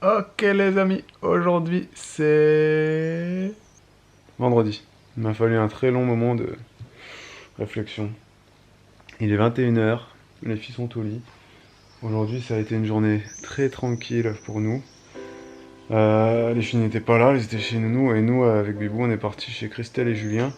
Ok les amis, aujourd'hui c'est vendredi. Il m'a fallu un très long moment de réflexion. Il est 21h, les filles sont au lit. Aujourd'hui ça a été une journée très tranquille pour nous. Les filles n'étaient pas là, elles étaient chez nous et nous avec Bibou on est parti chez Christelle et Julien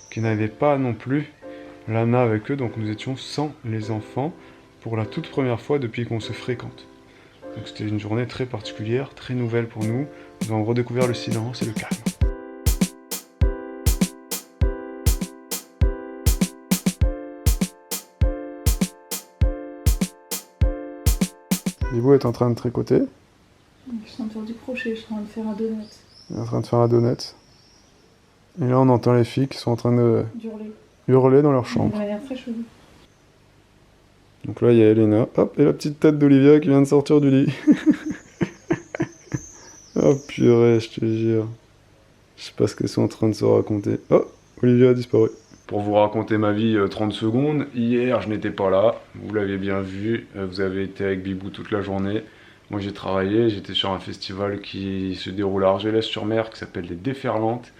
qui n'avaient pas non plus Lana avec eux, donc nous étions sans les enfants pour la toute première fois depuis qu'on se fréquente. Donc c'était une journée très particulière, très nouvelle pour nous. Nous avons redécouvert le silence et le calme. Bibou est en train de tricoter. Je suis en train de faire du crochet, je suis en train de faire un donut. Il est en train de faire un donut. Et là on entend les filles qui sont en train de D'hurler. hurler dans leur chambre. De manière très chelou. Donc là il y a Elena, hop, et la petite tête d'Olivia qui vient de sortir du lit. Oh purée, je te jure. Je sais pas ce qu'elles sont en train de se raconter. Oh, Olivia a disparu. Pour vous raconter ma vie 30 secondes, hier je n'étais pas là, vous l'avez bien vu, vous avez été avec Bibou toute la journée. Moi j'ai travaillé, j'étais sur un festival qui se déroule à Argelès-sur-Mer qui s'appelle les Déferlantes.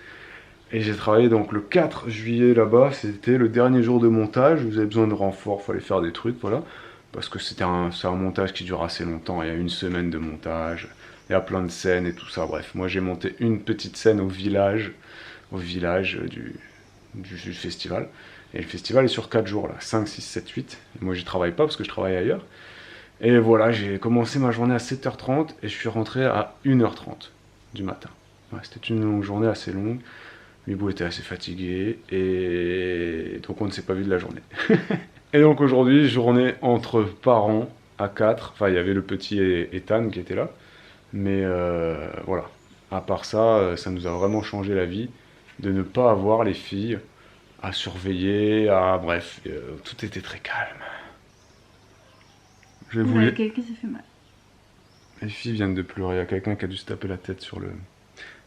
Et j'ai travaillé donc le 4 juillet là-bas, c'était le dernier jour de montage, vous avez besoin de renfort, fallait faire des trucs, voilà. Parce que c'est un montage qui dure assez longtemps, il y a une semaine de montage, il y a plein de scènes et tout ça, bref. Moi j'ai monté une petite scène au village du festival. Et le festival est sur 4 jours là, 5, 6, 7, 8. Et moi j'y travaille pas parce que je travaille ailleurs. Et voilà, j'ai commencé ma journée à 7h30 et je suis rentré à 1h30 du matin. Ouais, c'était une longue journée assez longue. Mibou était assez fatigué et donc on ne s'est pas vu de la journée. Et donc aujourd'hui, journée entre parents à 4. Enfin, il y avait le petit Ethan qui était là. Mais voilà. À part ça, ça nous a vraiment changé la vie de ne pas avoir les filles à surveiller, bref, tout était très calme. Je Il y voulais... a quelqu'un qui s'est fait mal. Les filles viennent de pleurer, il y a quelqu'un qui a dû se taper la tête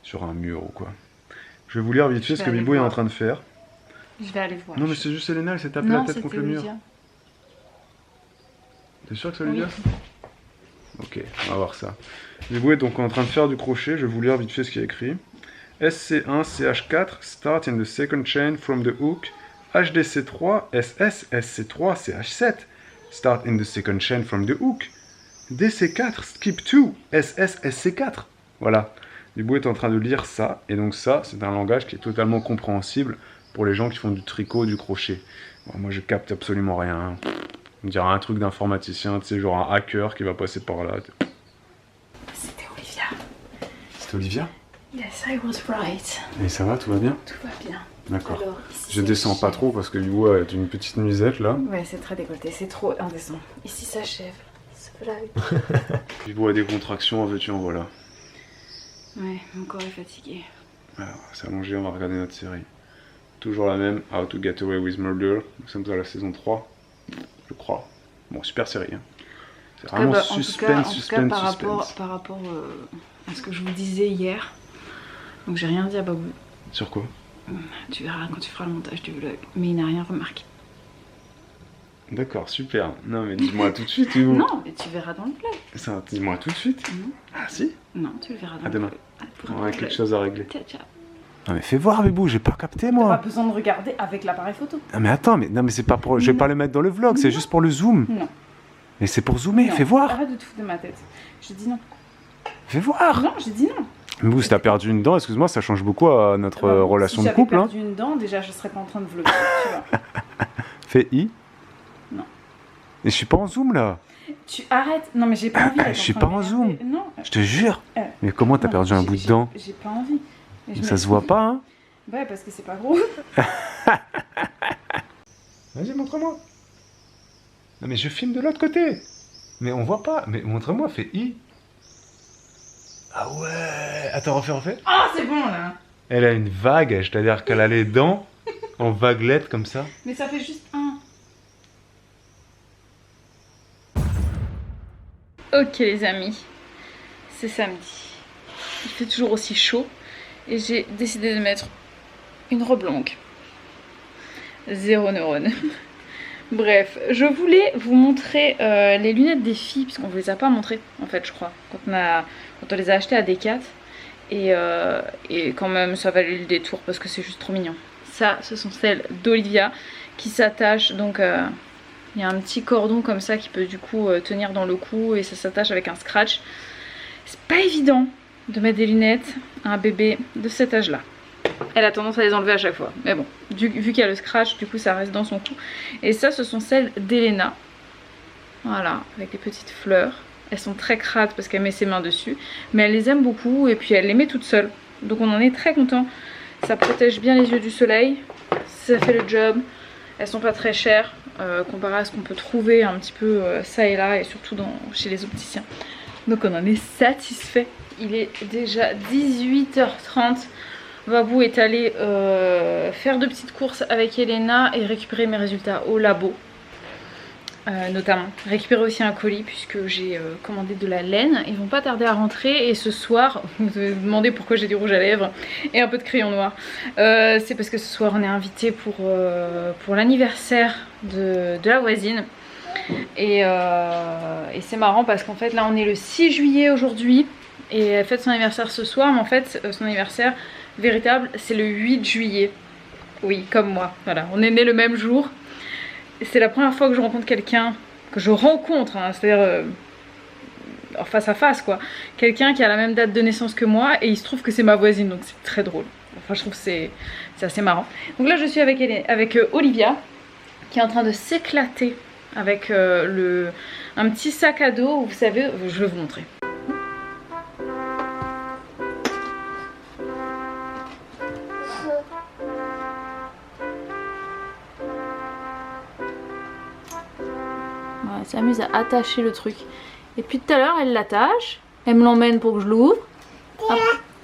sur un mur ou quoi. Je vais vous lire vite fait ce que Bibou est en train de faire. Je vais aller voir. Non mais c'est juste Elena, elle s'est tapée la tête contre le mur. Olivia. T'es sûr que c'est Olivia? Ok, on va voir ça. Bibou est donc en train de faire du crochet, je vais vous lire vite fait ce qu'il y a écrit. SC1, CH4, start in the second chain from the hook. HDC3, SS, SC3, CH7, start in the second chain from the hook. DC4, skip 2, SS, SC4. Voilà. Bibou est en train de lire ça, et donc ça, c'est un langage qui est totalement compréhensible pour les gens qui font du tricot, du crochet. Bon, moi, je capte absolument rien. On dirait un truc d'informaticien, tu sais, genre un hacker qui va passer par là. C'était Olivia. C'était Olivia? Yes, I was right. Et ça va, tout va bien? Tout va bien. D'accord. Alors, ici, Je descends pas trop parce que Bibou a une petite nuisette là. Ouais, c'est très décolleté, c'est trop indécent. Ici, ça achève. Bibou a des contractions, en veux-tu, en voilà. Ouais, mon corps est fatigué. Alors, on va s'allonger, on va regarder notre série. Toujours la même, How to Get Away with Murder. Nous sommes à la saison 3, je crois. Bon, super série. Hein. C'est vraiment suspense. Par rapport à ce que je vous disais hier, donc j'ai rien dit à Babou. Sur quoi? Tu verras quand tu feras le montage du vlog, mais il n'a rien remarqué. D'accord, super. Non mais dis-moi tout de suite. Où... Non, mais tu verras dans le vlog. Ça, dis-moi tout de suite. Non. Ah si? Non, tu le verras dans À le demain. vlog. On a quelque chose à régler. Ciao, ciao. Non mais fais voir Bibou, j'ai pas capté moi. T'as pas besoin de regarder avec l'appareil photo. Ah mais attends, mais non mais c'est pas pour... Je vais pas le mettre dans le vlog, c'est juste pour le zoom. Non. Mais c'est pour zoomer, Non. fais voir. Arrête de te foutre de ma tête. J'ai dit non. Fais voir. Non, j'ai dit non. Bibou, si t'as perdu une dent, excuse-moi, ça change beaucoup à notre relation de couple. Si j'avais perdu une dent, déjà je serais pas en train de vlogger, tu vois. Fais I. Non. Et je suis pas en zoom là. Tu arrêtes. Non mais j'ai pas envie. Je suis pas en zoom. Non. Je te jure. Mais comment t'as perdu un bout de dent? J'ai pas envie. Ça se voit pas, hein? Ouais, parce que c'est pas gros. Vas-y, montre-moi. Non mais je filme de l'autre côté. Mais on voit pas. Mais montre-moi, fais I. Ah ouais. Attends, refais. Ah, c'est bon là. Elle a une vague, c'est-à-dire qu'elle a les dents en vaguelettes comme ça. Mais ça fait juste un. Ok les amis, c'est samedi. Il fait toujours aussi chaud et j'ai décidé de mettre une robe longue. Zéro neurone. Bref, je voulais vous montrer les lunettes des filles puisqu'on vous les a pas montrées en fait je crois. Quand quand on les a achetés à Decat. Et quand même ça valait le détour parce que c'est juste trop mignon. Ça, ce sont celles d'Olivia qui s'attachent. Donc il y a un petit cordon comme ça qui peut du coup tenir dans le cou et ça s'attache avec un scratch. C'est pas évident de mettre des lunettes à un bébé de cet âge là. Elle a tendance à les enlever à chaque fois. Mais bon, vu qu'il y a le scratch, du coup ça reste dans son cou. Et ça, ce sont celles d'Elena. Voilà, avec des petites fleurs. Elles sont très crades parce qu'elle met ses mains dessus. Mais elle les aime beaucoup et puis elle les met toutes seules. Donc on en est très content. Ça protège bien les yeux du soleil. Ça fait le job. Elles sont pas très chères comparé à ce qu'on peut trouver un petit peu ça et là. Et surtout chez les opticiens. Donc on en est satisfait. Il est déjà 18h30. Babou est allé faire de petites courses avec Elena et récupérer mes résultats au labo. Notamment récupérer aussi un colis puisque j'ai commandé de la laine. Ils vont pas tarder à rentrer et ce soir, vous vous demandez pourquoi j'ai du rouge à lèvres et un peu de crayon noir. C'est parce que ce soir on est invité pour l'anniversaire de la voisine. Et c'est marrant parce qu'en fait là on est le 6 juillet aujourd'hui et elle fête son anniversaire ce soir, mais en fait son anniversaire véritable c'est le 8 juillet. Oui, comme moi, voilà, on est nés le même jour. C'est la première fois que je rencontre quelqu'un, que je rencontre, hein, c'est-à-dire face à face quoi. Quelqu'un qui a la même date de naissance que moi et il se trouve que c'est ma voisine, donc c'est très drôle. Enfin je trouve que c'est assez marrant. Donc là je suis avec Olivia qui est en train de s'éclater avec un petit sac à dos, vous savez, je vais vous montrer. Elle s'amuse à attacher le truc. Et puis tout à l'heure, elle l'attache. Elle me l'emmène pour que je l'ouvre.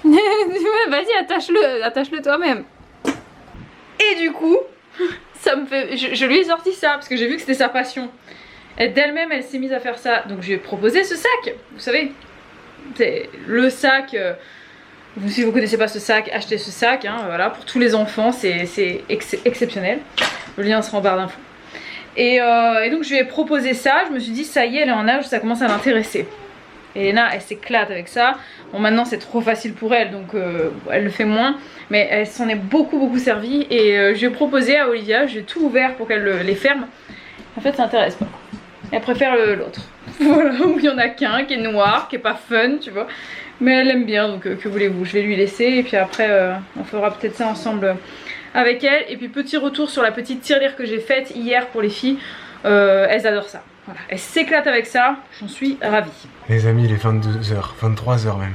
Vas-y, attache-le toi-même. Et du coup, ça me fait... je lui ai sorti ça parce que j'ai vu que c'était sa passion. Et d'elle-même, elle s'est mise à faire ça. Donc je lui ai proposé ce sac. Vous savez, c'est le sac... si vous ne connaissez pas ce sac, achetez ce sac. Hein, voilà, pour tous les enfants, c'est exceptionnel. Le lien sera en barre d'infos. Et donc je lui ai proposé ça, je me suis dit ça y est, elle est en âge où ça commence à l'intéresser. Et Elena elle s'éclate avec ça. Bon maintenant c'est trop facile pour elle donc elle le fait moins. Mais elle s'en est beaucoup servie. Et je lui ai proposé à Olivia, j'ai tout ouvert pour qu'elle les ferme. En fait ça n'intéresse pas. Elle préfère l'autre. Voilà, où il n'y en a qu'un qui est noir, qui est pas fun tu vois. Mais elle aime bien donc que voulez-vous, je vais lui laisser. Et puis après on fera peut-être ça ensemble avec elle. Et puis petit retour sur la petite tirelire que j'ai faite hier pour les filles. Elles adorent ça. Voilà. Elles s'éclatent avec ça. J'en suis ravie. Les amis, il est 22h, 23h même.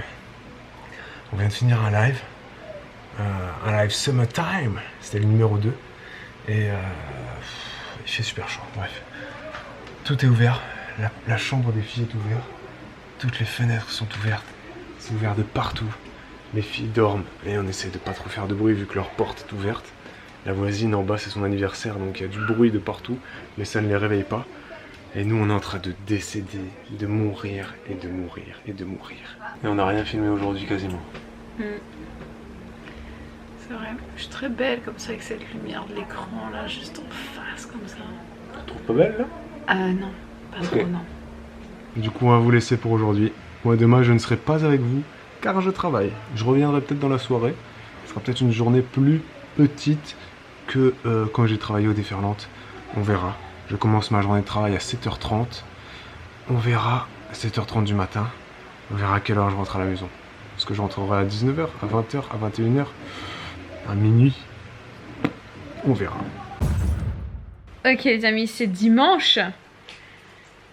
On vient de finir un live. Un live Summertime. C'était le numéro 2. Et il fait super chaud. Bref. Tout est ouvert. La chambre des filles est ouverte. Toutes les fenêtres sont ouvertes. C'est ouvert de partout. Les filles dorment et on essaie de pas trop faire de bruit vu que leur porte est ouverte. La voisine en bas c'est son anniversaire donc il y a du bruit de partout mais ça ne les réveille pas. Et nous on est en train de décéder, de mourir et de mourir et de mourir. Et on n'a rien filmé aujourd'hui quasiment. C'est vrai, je suis très belle comme ça avec cette lumière de l'écran là juste en face comme ça. Tu trouves pas belle là? Non, pas trop non. Du coup on va vous laisser pour aujourd'hui. Moi demain je ne serai pas avec vous. Car je travaille. Je reviendrai peut-être dans la soirée. Ce sera peut-être une journée plus petite que quand j'ai travaillé au Déferlante. On verra. Je commence ma journée de travail à 7h30. On verra à 7h30 du matin. On verra à quelle heure je rentre à la maison. Est-ce que je rentrerai à 19h, à 20h, à 21h, à minuit? On verra. Ok les amis, c'est dimanche.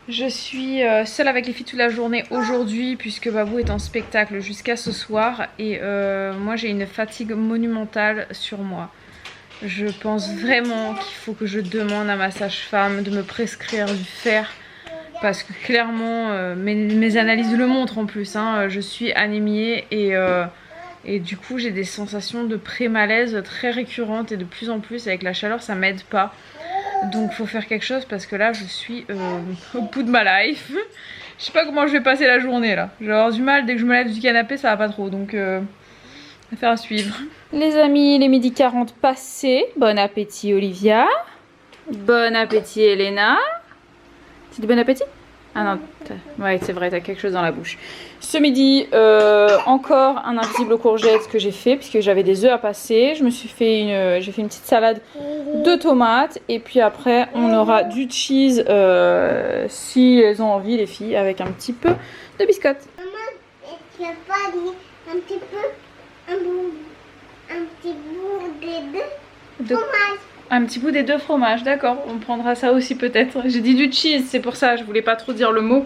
Je suis seule avec les filles toute la journée aujourd'hui puisque Babou est en spectacle jusqu'à ce soir et moi j'ai une fatigue monumentale sur moi. Je pense vraiment qu'il faut que je demande à ma sage-femme de me prescrire du fer parce que clairement mes analyses le montrent en plus. Hein, je suis anémiée et du coup j'ai des sensations de pré-malaise très récurrentes et de plus en plus avec la chaleur ça m'aide pas. Donc faut faire quelque chose parce que là je suis au bout de ma life. Je sais pas comment je vais passer la journée là. Je vais avoir du mal dès que je me lève du canapé, ça va pas trop. Donc affaire à suivre. Les amis, les midi 40 passés. Bon appétit Olivia. Bon appétit Elena. Tu dis bon appétit? Ah non, ouais, c'est vrai, t'as quelque chose dans la bouche. Ce midi, encore un invisible aux courgettes que j'ai fait, puisque j'avais des œufs à passer. Je me suis fait j'ai fait une petite salade de tomates. Et puis après, on aura du cheese, si elles ont envie, les filles, avec un petit peu de biscotte. Maman, tu as pas dit un petit peu, un petit bout de fromage. Un petit bout des 2 fromages, d'accord, on prendra ça aussi peut-être. J'ai dit du cheese, c'est pour ça, je voulais pas trop dire le mot,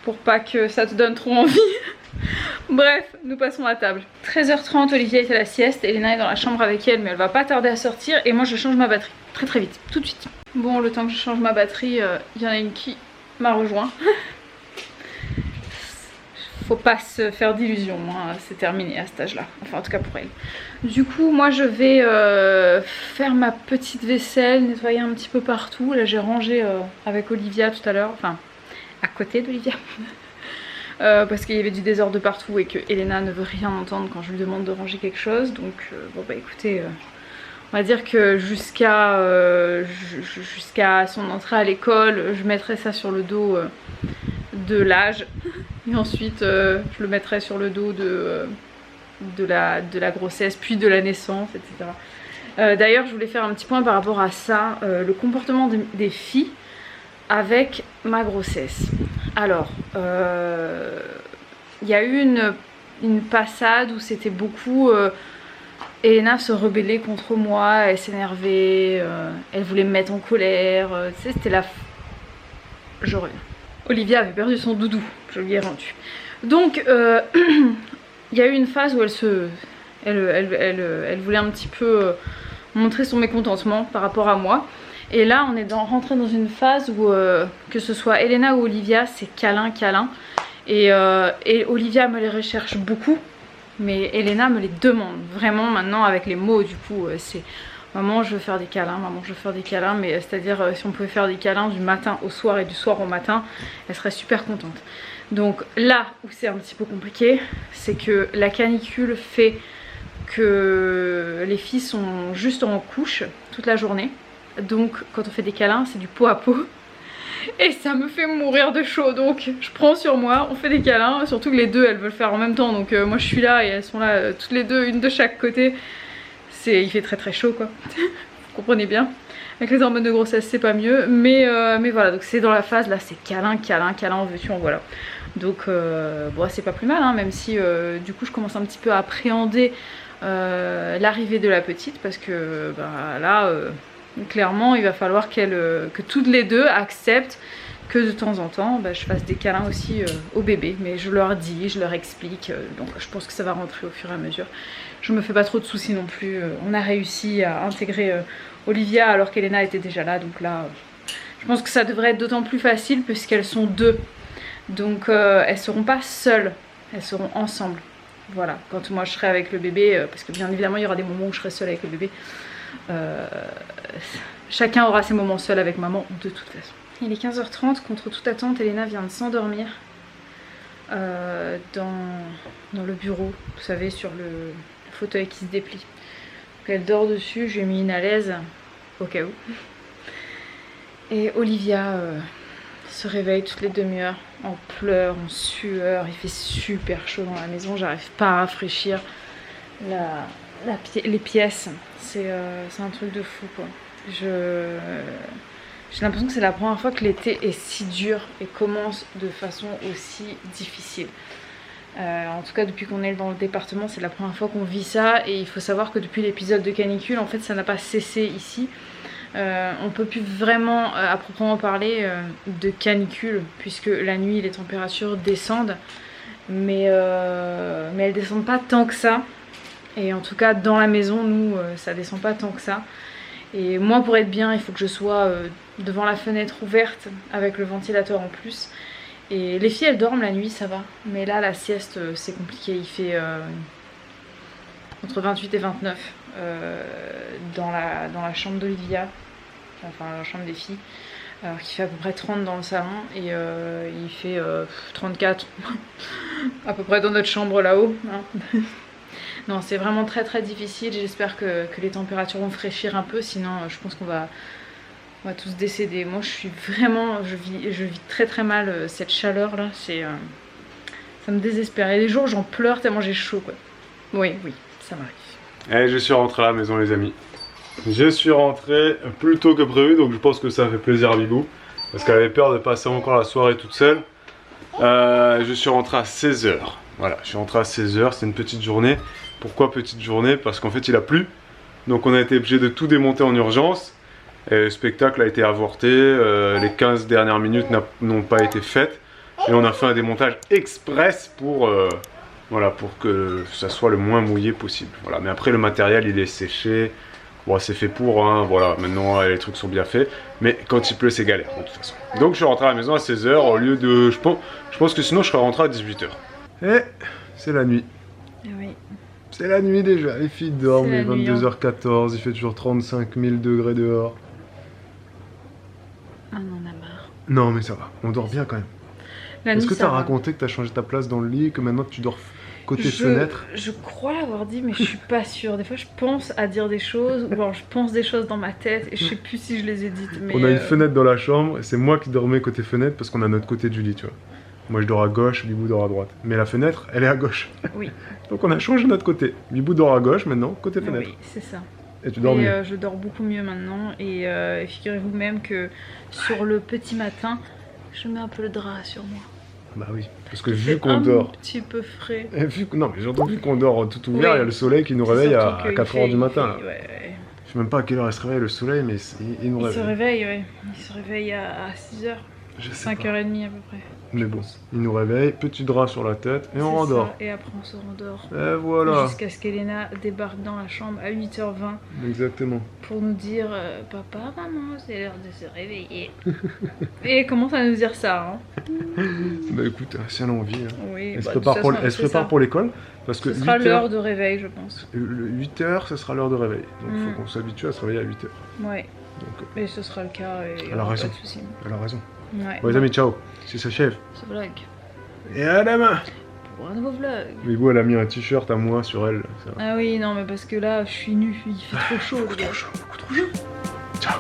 pour pas que ça te donne trop envie. Bref, nous passons à table. 13h30, Olivia est à la sieste, Elena est dans la chambre avec elle, mais elle va pas tarder à sortir, et moi je change ma batterie, très vite, tout de suite. Bon, le temps que je change ma batterie, il y en a une qui m'a rejoint. Faut pas se faire d'illusions, hein. C'est terminé à cet âge-là, enfin en tout cas pour elle. Du coup, moi je vais faire ma petite vaisselle, nettoyer un petit peu partout. Là j'ai rangé avec Olivia tout à l'heure, enfin à côté d'Olivia. Parce qu'il y avait du désordre de partout et que Elena ne veut rien entendre quand je lui demande de ranger quelque chose. Donc bon bah écoutez, on va dire que jusqu'à son entrée à l'école, je mettrai ça sur le dos de l'âge. Et ensuite je le mettrai sur le dos de la grossesse, puis de la naissance, etc. D'ailleurs je voulais faire un petit point par rapport à ça, le comportement des filles avec ma grossesse. Alors, il y a eu une passade où c'était beaucoup... Elena se rebellait contre moi, elle s'énervait, elle voulait me mettre en colère, tu sais, c'était la... Je reviens. Olivia avait perdu son doudou, je lui ai rendu. Donc, il y a eu une phase où elle voulait un petit peu montrer son mécontentement par rapport à moi. Et là, on est rentré dans une phase où, que ce soit Elena ou Olivia, c'est câlin. Et Olivia me les recherche beaucoup, mais Elena me les demande vraiment maintenant avec les mots. Du coup, c'est maman, je veux faire des câlins, maman, je veux faire des câlins. Mais c'est-à-dire, si on pouvait faire des câlins du matin au soir et du soir au matin, elle serait super contente. Donc là où c'est un petit peu compliqué, c'est que la canicule fait que les filles sont juste en couche toute la journée. Donc quand on fait des câlins, c'est du peau à peau. Et ça me fait mourir de chaud. Donc je prends sur moi, on fait des câlins. Surtout que les deux, elles veulent faire en même temps. Donc moi je suis là et elles sont là toutes les deux, une de chaque côté. Il fait très chaud quoi. Vous comprenez bien. Avec les hormones de grossesse c'est pas mieux. Mais voilà, donc c'est dans la phase là, c'est câlin, en veux-tu, en voilà. Donc bon, c'est pas plus mal hein, même si du coup je commence un petit peu à appréhender l'arrivée de la petite. Parce que bah, là... clairement il va falloir que toutes les deux acceptent que de temps en temps je fasse des câlins aussi au bébé. Mais je leur dis, je leur explique, donc je pense que ça va rentrer au fur et à mesure. Je me fais pas trop de soucis non plus, on a réussi à intégrer Olivia alors qu'Elena était déjà là. Donc là je pense que ça devrait être d'autant plus facile puisqu'elles sont deux. Donc elles seront pas seules, elles seront ensemble. Voilà, quand moi je serai avec le bébé, parce que bien évidemment il y aura des moments où je serai seule avec le bébé. Chacun aura ses moments seuls avec maman de toute façon. Il est 15h30, contre toute attente, Elena vient de s'endormir dans le bureau, vous savez, sur le fauteuil qui se déplie. Donc elle dort dessus, je lui ai mis une à l'aise au cas où. Et Olivia se réveille toutes les demi-heures en pleurs, en sueur, il fait super chaud dans la maison, j'arrive pas à rafraîchir les pièces. C'est un truc de fou quoi. J'ai l'impression que c'est la première fois que l'été est si dur et commence de façon aussi difficile. En tout cas depuis qu'on est dans le département, c'est la première fois qu'on vit ça. Et il faut savoir que depuis l'épisode de canicule, en fait ça n'a pas cessé ici. On peut plus vraiment à proprement parler de canicule, puisque la nuit les températures descendent, mais elles descendent pas tant que ça. Et en tout cas dans la maison, nous, ça descend pas tant que ça. Et moi pour être bien, il faut que je sois devant la fenêtre ouverte avec le ventilateur en plus. Et les filles elles dorment la nuit, ça va. Mais là la sieste c'est compliqué, il fait entre 28 et 29 dans la chambre d'Olivia, enfin la chambre des filles. Alors qu'il fait à peu près 30 dans le salon et il fait 34 à peu près dans notre chambre là-haut. Hein. Non, c'est vraiment très difficile. J'espère que les températures vont fraîchir un peu, sinon je pense qu'on va On va tous décéder. Moi, je suis vraiment... Je vis très très mal cette chaleur là. C'est... ça me désespère. Il y a des jours où j'en pleure tellement j'ai chaud, quoi. Oui, ça m'arrive. Et je suis rentré à la maison, les amis. Je suis rentré plus tôt que prévu, donc je pense que ça fait plaisir à Bibou. Parce qu'elle avait peur de passer encore la soirée toute seule. Je suis rentré à 16 h. Voilà, je suis rentré à 16 h, c'est une petite journée. Pourquoi petite journée? Parce qu'en fait il a plu. Donc on a été obligé de tout démonter en urgence. Et le spectacle a été avorté, les 15 dernières minutes n'ont pas été faites. Et on a fait un démontage express pour, voilà, pour que ça soit le moins mouillé possible. Voilà. Mais après le matériel il est séché. Bon, c'est fait pour, hein, voilà, maintenant les trucs sont bien faits. Mais quand il pleut c'est galère de toute façon. Donc je suis rentré à la maison à 16 h au lieu de... Je pense que sinon je serais rentré à 18 h. Et c'est la nuit. Oui. C'est la nuit déjà, les filles dorment, il est nuit, 22 h 14, il fait toujours 35 000 degrés dehors. Ah, on en a marre. Non mais ça va, on dort bien quand même. Est-ce que tu as raconté que tu as changé ta place dans le lit, que maintenant tu dors côté fenêtre? Je crois l'avoir dit, mais je suis pas sûre. Des fois je pense à dire des choses, ou alors je pense des choses dans ma tête et je sais plus si je les ai dites. Mais on a une fenêtre dans la chambre, et c'est moi qui dormais côté fenêtre parce qu'on a notre côté du lit, tu vois. Moi je dors à gauche, Bibou dort à droite. Mais la fenêtre, elle est à gauche. Oui. Donc on a changé notre côté. Bibou dort à gauche maintenant, côté fenêtre. Oui, c'est ça. Et tu dors mieux. Je dors beaucoup mieux maintenant. Et figurez-vous même que sur le petit matin, je mets un peu le drap sur moi. Bah oui, parce que vu qu'on dort... un petit peu frais. Non mais surtout vu qu'on dort tout ouvert, il y a le soleil qui nous réveille à 4 h du matin. Ouais. Je sais même pas à quelle heure il se réveille le soleil, mais il nous réveille. Il se réveille, ouais. Il se réveille à 6 h. Je sais 5h30 à peu près. Mais bon, il nous réveille, petit drap sur la tête et on rendort. Et après on se rendort. Et voilà. Jusqu'à ce qu'Elena débarque dans la chambre à 8 h 20. Exactement. Pour nous dire papa, maman, c'est l'heure de se réveiller. Et elle commence à nous dire ça. Hein. Bah écoute, si elle a envie. Hein. Oui, elle se prépare pour l'école. Parce que ce sera l'heure de réveil, je pense. 8 h, ce sera l'heure de réveil. Donc il faut qu'on s'habitue à se réveiller à 8 h. Ouais. Donc, et ce sera le cas. Et elle a raison. Pas de soucis. Elle a raison. Ouais. Bon les amis, ciao. C'est s'achève. Ce vlog. Et à la main. Pour un nouveau vlog. Mais vous, elle a mis un t-shirt à moi sur elle. Ah oui, non, mais parce que là, je suis nue. Il fait trop chaud. Beaucoup trop chaud. Ciao.